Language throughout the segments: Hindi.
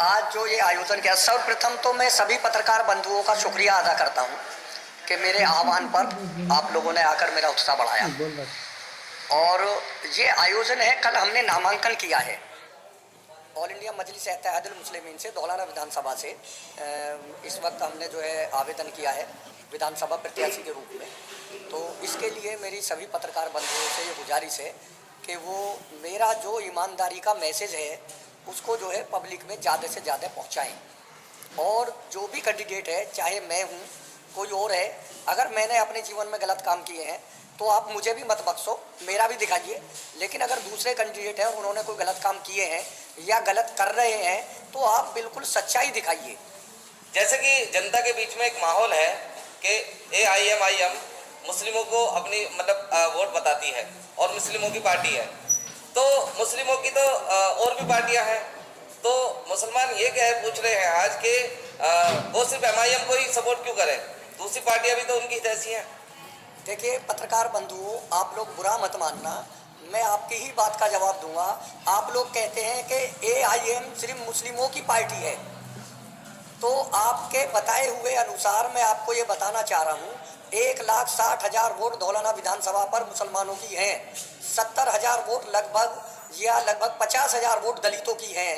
आज जो ये आयोजन किया, सर्वप्रथम तो मैं सभी पत्रकार बंधुओं का शुक्रिया अदा करता हूँ कि मेरे आह्वान पर आप लोगों ने आकर मेरा उत्साह बढ़ाया। और ये आयोजन है, कल हमने नामांकन किया है ऑल इंडिया मजलिस इत्तेहादुल मुस्लिमीन से, धौलाना विधानसभा से। इस वक्त हमने जो है आवेदन किया है विधानसभा प्रत्याशी के रूप में। तो इसके लिए मेरी सभी पत्रकार बंधुओं से ये गुजारिश है कि वो मेरा जो ईमानदारी का मैसेज है उसको जो है पब्लिक में ज़्यादा से ज़्यादा पहुँचाएँ। और जो भी कैंडिडेट है, चाहे मैं हूँ कोई और है, अगर मैंने अपने जीवन में गलत काम किए हैं तो आप मुझे भी मत बख्शो, मेरा भी दिखाइए। लेकिन अगर दूसरे कैंडिडेट हैं उन्होंने कोई गलत काम किए हैं या गलत कर रहे हैं तो आप बिल्कुल सच्चाई दिखाइए। जैसे कि जनता के बीच में एक माहौल है कि AIMIM मुस्लिमों को अपनी वोट बताती है और मुस्लिमों की पार्टी है, तो मुस्लिमों की तो और भी पार्टियां हैं, तो मुसलमान ये क्या है पूछ रहे हैं आज के वो सिर्फ MIM को ही सपोर्ट क्यों करें, दूसरी पार्टियां भी तो उनकी जैसी हैं। देखिए पत्रकार बंधुओं, आप लोग बुरा मत मानना, मैं आपकी ही बात का जवाब दूंगा। आप लोग कहते हैं कि AIM सिर्फ मुस्लिमों की पार्टी है, तो आपके बताए हुए अनुसार मैं आपको ये बताना चाह रहा हूँ 1,60,000 वोट धौलाना विधानसभा पर मुसलमानों की हैं, 70,000 वोट लगभग 50,000 वोट दलितों की हैं।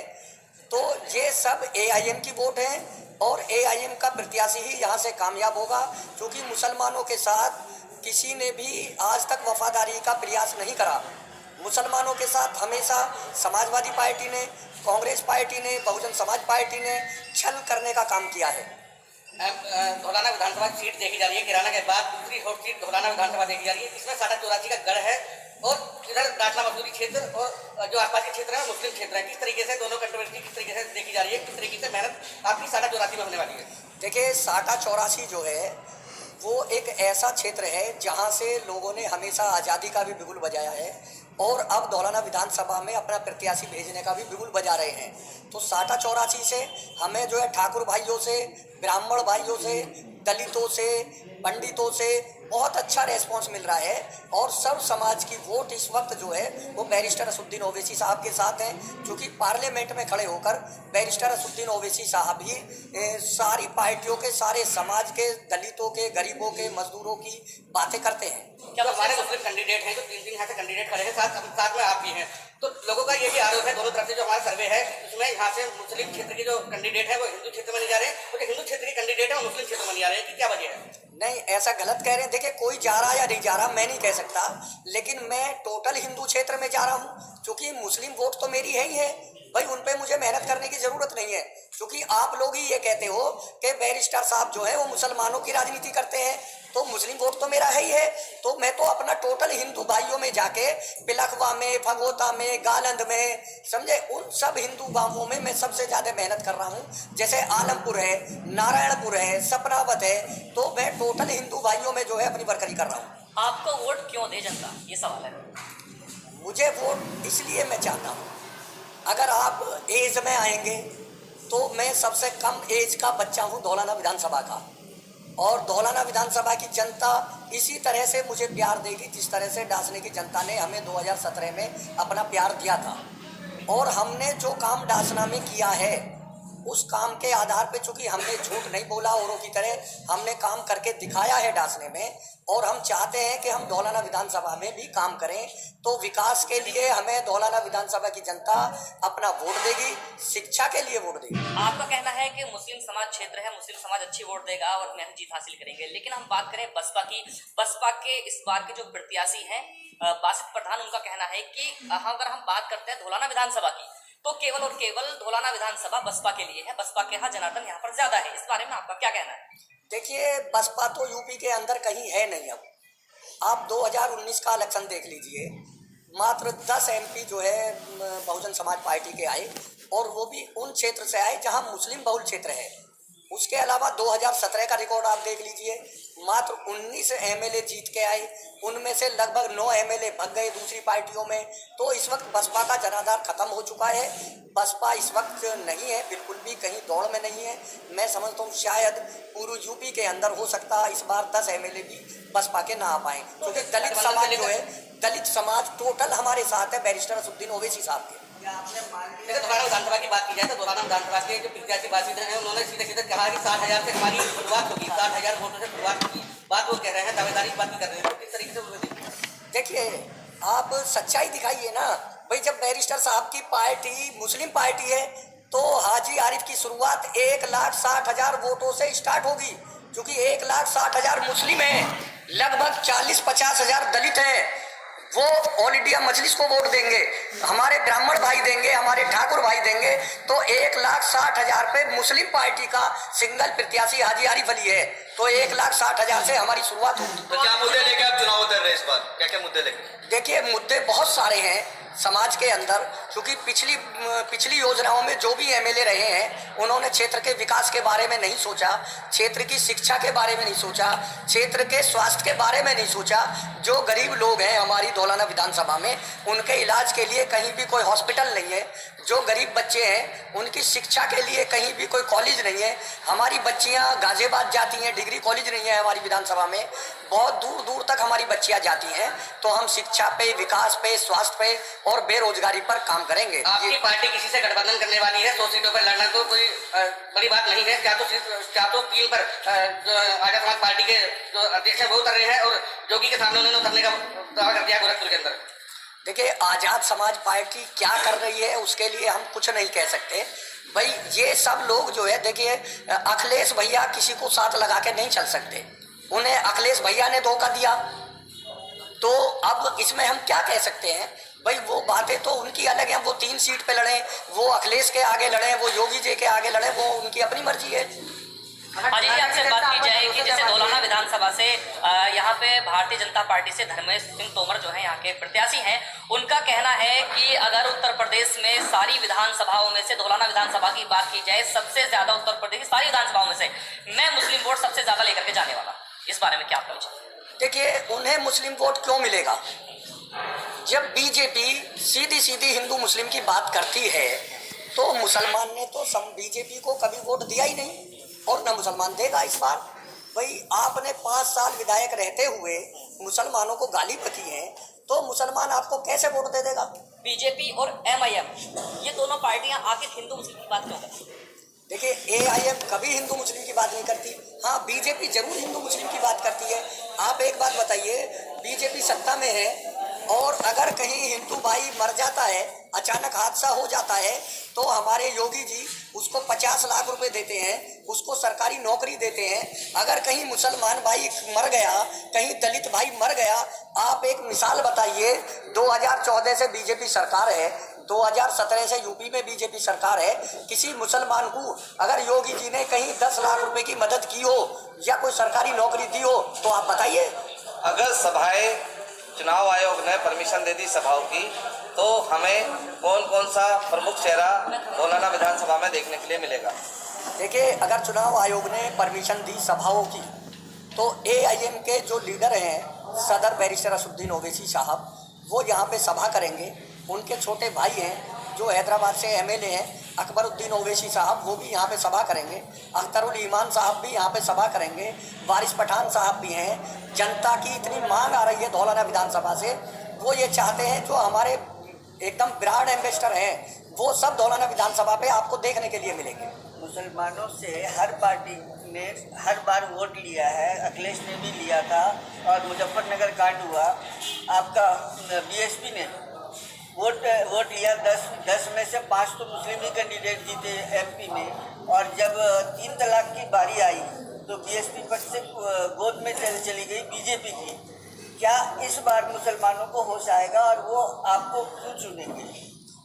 तो ये सब AIM की वोट हैं और AIM का प्रत्याशी ही यहाँ से कामयाब होगा, क्योंकि मुसलमानों के साथ किसी ने भी आज तक वफादारी का प्रयास नहीं करा। मुसलमानों के साथ हमेशा समाजवादी पार्टी ने, कांग्रेस पार्टी ने, बहुजन समाज पार्टी ने छल करने का काम किया है। धौलाना विधानसभा सीट देखी जा रही है, किराना के बाद दूसरी हॉट सीट धौलाना विधानसभा देखी जा रही है। इसमें 84 का गढ़ है और इधर दाखला मजदूरी क्षेत्र और जो आसपास के क्षेत्र है मुस्लिम क्षेत्र है। किस तरीके से दोनों कंट्रोवर्सी किस तरीके से देखी जा रही है, किस तरीके से मेहनत आपकी 84 में होने वाली है? देखिए 84 जो है वो एक ऐसा क्षेत्र है जहां से लोगों ने हमेशा आज़ादी का भी बिगुल बजाया है और अब धौलाना विधानसभा में अपना प्रत्याशी भेजने का भी बिगुल बजा रहे हैं। तो 84 से हमें जो है ठाकुर भाइयों से, ब्राह्मण भाइयों से, दलितों से, पंडितों से बहुत अच्छा रेस्पॉन्स मिल रहा है। और सब समाज की वोट इस वक्त जो है वो बैरिस्टर असदुद्दीन ओवैसी साहब के साथ हैं, क्योंकि पार्लियामेंट में खड़े होकर बैरिस्टर असदुद्दीन ओवैसी साहब ही सारी पार्टियों के, सारे समाज के, दलितों के, गरीबों के, मजदूरों की बातें करते हैं। क्या हमारे मुस्लिम कैंडिडेट हैं जो 3 दिन यहाँ से कैंडिडेट खड़े हैं, साथ में आप भी हैं, तो लोगों का ये भी आरोप है दोनों तरफ से जो हमारा सर्वे है उसमें यहाँ से मुस्लिम क्षेत्र के जो कैंडिडेट है वो हिंदू क्षेत्र में नहीं जा रहे, तो जो हिंदू क्षेत्र के कैंडिडेट है वो मुस्लिम क्षेत्र में नहीं आ रहे हैं, कि क्या वजह है? नहीं, ऐसा गलत कह रहे हैं। देखिए कोई जा रहा या नहीं जा रहा मैं नहीं कह सकता, लेकिन मैं टोटल हिंदू क्षेत्र में जा रहा हूँ, क्योंकि मुस्लिम वोट तो मेरी है ही है भाई, उन पे मुझे मेहनत करने की जरूरत नहीं है। क्योंकि आप लोग ही ये कहते हो कि बैरिस्टर साहब जो है वो मुसलमानों की राजनीति करते हैं, तो मुस्लिम वोट तो मेरा है ही है। तो मैं तो अपना टोटल हिंदू भाइयों में जाके पिलखवा में, फगोता में, गालंद में, समझे, उन सब हिंदू गांवों में मैं सबसे ज्यादा मेहनत कर रहा हूँ। जैसे आलमपुर है, नारायणपुर है, सपनावत है, तो मैं टोटल हिंदू भाइयों में जो है अपनी बरकरी कर रहा हूँ। आपको वोट क्यों दे जनता, ये सवाल है। मुझे वोट इसलिए मैं चाहता हूँ, अगर आप एज में आएंगे तो मैं सबसे कम एज का बच्चा हूँ धौलाना विधानसभा का, और धौलाना विधानसभा की जनता इसी तरह से मुझे प्यार देगी जिस तरह से डासने की जनता ने हमें 2017 में अपना प्यार दिया था। और हमने जो काम डासना में किया है उस काम के आधार पे, चूंकि हमने झूठ नहीं बोला औरों की तरह, हमने काम करके दिखाया है डासने में, और हम चाहते हैं कि हम धौलाना विधानसभा में भी काम करें। तो विकास के लिए हमें धौलाना विधानसभा की जनता अपना वोट देगी, शिक्षा के लिए वोट देगी। आपका कहना है कि मुस्लिम समाज क्षेत्र है, मुस्लिम समाज अच्छी वोट देगा और अपनी जीत हासिल करेंगे, लेकिन हम बात करें बसपा की, बसपा के इस बार के जो प्रत्याशी हैं बासित प्रधान, उनका कहना है कि अगर हम बात करते हैं धौलाना विधानसभा की तो केवल और केवल धौलाना विधानसभा बसपा के लिए है, बसपा के यहाँ जनार्दन यहाँ पर ज्यादा है। इस बारे में आपका क्या कहना है? देखिए बसपा तो यूपी के अंदर कहीं है नहीं। अब आप 2019 का इलेक्शन देख लीजिए, मात्र 10 MP जो है बहुजन समाज पार्टी के आए, और वो भी उन क्षेत्र से आए जहां मुस्लिम बहुल क्षेत्र है। उसके अलावा 2017 का रिकॉर्ड आप देख लीजिए, मात्र 19 MLA जीत के आए, उनमें से लगभग 9 MLA भग गए दूसरी पार्टियों में। तो इस वक्त बसपा का जनाधार खत्म हो चुका है। बसपा इस वक्त नहीं है, बिल्कुल भी कहीं दौड़ में नहीं है। मैं समझता हूँ शायद पूरे यूपी के अंदर हो सकता इस बार 10 MLA भी बसपा के ना आ पाए, क्योंकि दलित समाज जो है, दलित समाज टोटल हमारे साथ है बैरिस्टर असदुद्दीन ओवैसी साहब के। देखो दोबारा विधानसभा की बात की जाए तो दोबारा विधानसभा के जो प्रत्याशी बातचीत हैं उन्होंने सीधे सीधे कहा कि 60,000 से हमारी शुरुआत होगी, 60,000 वोटों से शुरुआत होगी। बात वो कह रहे हैं, दावेदारी की बात भी कर रहे हैं, तो किस तरीके से उन्होंने देखा? देखिए, आप सच्चाई दिखाइए ना भाई। जब बैरिस्टर साहब की पार्टी मुस्लिम पार्टी है तो हाजी आरिफ की शुरुआत 1,60,000 वोटों से स्टार्ट होगी, क्योंकि 1,60,000 मुस्लिम हैं, लगभग 40-50 हजार दलित हैं। वो ऑल इंडिया मजलिस को वोट देंगे, हमारे ब्राह्मण भाई देंगे, हमारे ठाकुर भाई देंगे। तो 1,60,000 पे मुस्लिम पार्टी का सिंगल प्रत्याशी हाजी आरिफ अली है, तो 1,60,000 से हमारी शुरुआत होगी। तो क्या मुद्दे लेके आप चुनाव उतर रहे हैं इस बार? क्या क्या मुद्दे लेके? देखिए, मुद्दे बहुत सारे हैं समाज के अंदर, क्योंकि पिछली योजनाओं में जो भी एमएलए रहे हैं उन्होंने क्षेत्र के विकास के बारे में नहीं सोचा, क्षेत्र की शिक्षा के बारे में नहीं सोचा, क्षेत्र के स्वास्थ्य के बारे में नहीं सोचा। जो गरीब लोग हैं हमारी धौलाना विधानसभा में, उनके इलाज के लिए कहीं भी कोई हॉस्पिटल नहीं है। जो गरीब बच्चे हैं उनकी शिक्षा के लिए कहीं भी कोई कॉलेज नहीं है। हमारी बच्चियां गाजियाबाद जाती हैं, डिग्री कॉलेज नहीं है हमारी विधानसभा में, बहुत दूर दूर तक हमारी बच्चियां जाती हैं। तो हम शिक्षा पे, विकास पे, स्वास्थ्य पे और बेरोजगारी पर काम करेंगे। आपकी पार्टी किसी से गठबंधन करने वाली है? 100 सीटों पर लड़ना तो कोई बड़ी बात नहीं है। क्या तो 3 पर जो आजाद समाज पार्टी के जो अध्यक्ष है वो उतर रहे हैं और जोगी के सामने उन्होंने उतरने का दावा कर दिया गोरखपुर के अंदर। देखिए, आजाद समाज पार्टी क्या कर रही है उसके लिए हम कुछ नहीं कह सकते भाई। ये सब लोग जो है, देखिए अखिलेश भैया किसी को साथ लगा के नहीं चल सकते, उन्हें अखिलेश भैया ने धोखा दिया। तो अब इसमें हम क्या कह सकते हैं भाई? वो बातें तो उनकी अलग हैं, वो 3 सीट पे लड़े, वो अखिलेश के आगे लड़े, वो योगी जी के आगे लड़े, वो उनकी अपनी मर्जी है। अजय जी, आपसे बात की जाए कि जैसे धौलाना विधानसभा से यहाँ पे भारतीय जनता पार्टी से धर्मेश सिंह तोमर जो है यहाँ के प्रत्याशी हैं, उनका कहना है कि अगर उत्तर प्रदेश में सारी विधानसभाओं में से धौलाना विधानसभा की बात की जाए, सबसे ज्यादा उत्तर प्रदेश की सारी विधानसभाओं में से मैं मुस्लिम वोट सबसे ज्यादा लेकर के जाने वाला। इस बारे में क्या आपका विचार? देखिए, उन्हें मुस्लिम वोट क्यों मिलेगा? जब बीजेपी सीधी सीधी हिंदू मुस्लिम की बात करती है तो मुसलमान ने तो बीजेपी को कभी वोट दिया ही नहीं और न मुसलमान देगा इस बार। भाई, आपने 5 साल विधायक रहते हुए मुसलमानों को गाली बकी है, तो मुसलमान आपको कैसे वोट दे देगा? बीजेपी और एमआईएम ये दोनों पार्टियां आखिर हिंदू मुस्लिम की बात क्यों करती हैं? देखिए, एआईएम कभी हिंदू मुस्लिम की बात नहीं करती। हाँ, बीजेपी जरूर हिंदू मुस्लिम की बात करती है। आप एक बात बताइए, बीजेपी सत्ता में है और अगर कहीं हिंदू भाई मर जाता है, अचानक हादसा हो जाता है, तो हमारे योगी जी उसको 50 लाख रुपए देते हैं, उसको सरकारी नौकरी देते हैं। अगर कहीं मुसलमान भाई मर गया, कहीं दलित भाई मर गया, आप एक मिसाल बताइए। 2014 से बीजेपी सरकार है, 2017 से यूपी में बीजेपी सरकार है। किसी मुसलमान को अगर योगी जी ने कहीं 10 लाख रुपए की मदद की हो या कोई सरकारी नौकरी दी हो तो आप बताइए। अगर सभाएं, चुनाव आयोग ने परमिशन दे दी सभाओं की, तो हमें कौन कौन सा प्रमुख चेहरा धौलाना विधानसभा में देखने के लिए मिलेगा? देखिए, अगर चुनाव आयोग ने परमिशन दी सभाओं की तो एआईएम के जो लीडर हैं सदर बैरिस्टर असदुद्दीन ओवैसी साहब, वो यहाँ पे सभा करेंगे। उनके छोटे भाई हैं जो हैदराबाद से एमएलए हैं, अकबरुद्दीन ओवैसी साहब, वो भी यहाँ पे सभा करेंगे। अख्तरुल ईमान साहब भी यहाँ पे सभा करेंगे। वारिस पठान साहब भी हैं। जनता की इतनी मांग आ रही है धौलाना विधानसभा से, वो ये चाहते हैं जो हमारे एकदम ब्रांड एम्बेसडर हैं वो सब धौलाना विधानसभा पे आपको देखने के लिए मिलेंगे। मुसलमानों से हर पार्टी ने हर बार वोट लिया है, अखिलेश ने भी लिया था और मुजफ्फरनगर कांड हुआ, आपका बीएसपी ने वोट लिया। 10 में से 5 तो मुस्लिम ही कैंडिडेट जीते एमपी में। और जब 3 तलाक की बारी आई तो बीएसपी पक्ष से गोद में चली गई बीजेपी की। क्या इस बार मुसलमानों को होश आएगा और वो आपको क्यों चुनेंगे?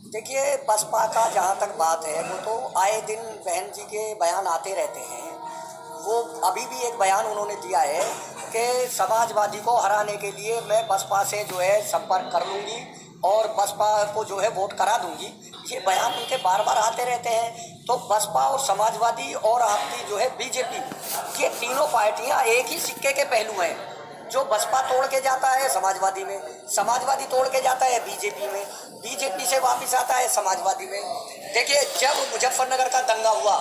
देखिए, बसपा का जहाँ तक बात है, वो तो आए दिन बहन जी के बयान आते रहते हैं। वो अभी भी एक बयान उन्होंने दिया है कि समाजवादी को हराने के लिए मैं बसपा से जो है संपर्क कर लूँगी और बसपा को जो है वोट करा दूंगी। ये बयान उनके बार बार आते रहते हैं। तो बसपा और समाजवादी और आपकी जो है बीजेपी, ये तीनों पार्टियां एक ही सिक्के के पहलू हैं। जो बसपा तोड़ के जाता है समाजवादी में, समाजवादी तोड़ के जाता है बीजेपी में, बीजेपी से वापस आता है समाजवादी में। देखिए, जब मुजफ्फरनगर का दंगा हुआ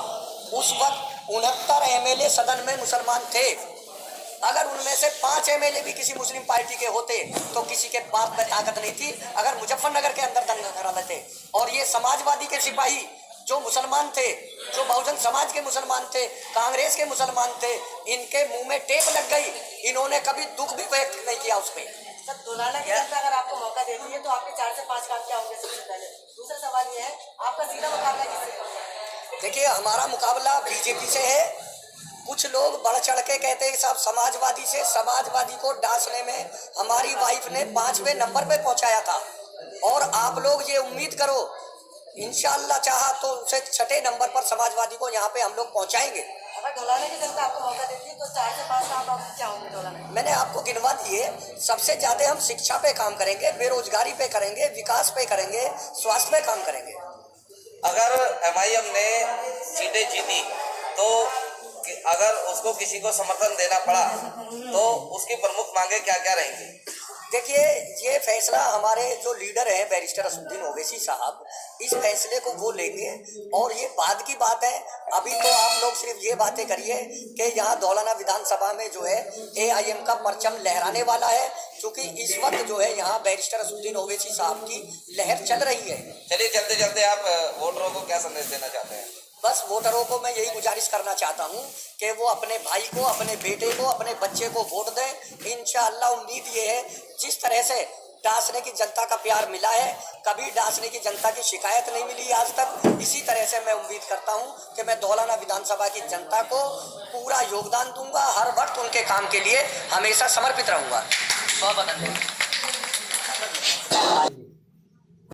उस वक्त 69 एमएलए सदन में मुसलमान थे अगर उनमें से 5 एमएलए भी किसी मुस्लिम पार्टी के होते तो किसी के बाप में ताकत नहीं थी। अगर मुजफ्फरनगर के अंदर दंगा करा लेते और ये समाजवादी के सिपाही जो मुसलमान थे, जो बहुजन समाज के मुसलमान थे, कांग्रेस के मुसलमान थे, इनके मुंह में टेप लग गई, इन्होंने कभी दुख भी व्यक्त नहीं किया उस पर। सर धोलाना की जनता अगर आपको मौका देती है तो आपके 4 से 5 काम क्या होंगे? सबसे पहले दूसरा सवाल ये है, आपका सीधा मुकाबला किससे होगा? देखिए, हमारा मुकाबला बीजेपी से है। कुछ लोग बढ़ चढ़ के कहते हैं साहब समाजवादी से। समाजवादी को डांसने में हमारी वाइफ ने 5वें नंबर पे पहुंचाया था और आप लोग ये उम्मीद करो इंशाअल्लाह चाहा तो उसे 6ठे नंबर पर समाजवादी को यहाँ पे हम लोग पहुंचाएंगे। अगर धोलाना की जनता आपको मौका देती है तो 4 से 5 काम आप क्या होंगे धोलाना में? मैंने आपको गिनवा दिए। सबसे ज्यादा हम शिक्षा पे काम करेंगे, बेरोजगारी पे करेंगे, विकास पे करेंगे, स्वास्थ्य पे काम करेंगे। अगर MIM ने सीटें जीती तो अगर उसको किसी को समर्थन देना पड़ा तो उसकी प्रमुख मांगे क्या क्या रहेंगी? देखिए, ये फैसला हमारे जो लीडर हैं बैरिस्टर असदुद्दीन ओवैसी साहब, इस फैसले को वो लेंगे और ये बाद की बात है। अभी तो आप लोग सिर्फ ये बातें करिए कि यहाँ धौलाना विधानसभा में जो है AIM का परचम लहराने वाला है, क्योंकि इस वक्त जो है यहाँ बैरिस्टर असदुद्दीन ओवैसी साहब की लहर चल रही है। चलिए, चलते चलते आप वोटरों को क्या संदेश देना चाहते हैं? बस वोटरों को मैं यही गुजारिश करना चाहता हूँ कि वो अपने भाई को, अपने बेटे को, अपने बच्चे को वोट दें। इंशाअल्लाह उम्मीद ये है, जिस तरह से डांसने की जनता का प्यार मिला है, कभी डांसने की जनता की शिकायत नहीं मिली आज तक, इसी तरह से मैं उम्मीद करता हूँ कि मैं धौलाना विधानसभा की जनता को पूरा योगदान दूंगा। हर वक्त उनके काम के लिए हमेशा समर्पित रहूंगा। बहुत बहुत धन्यवाद।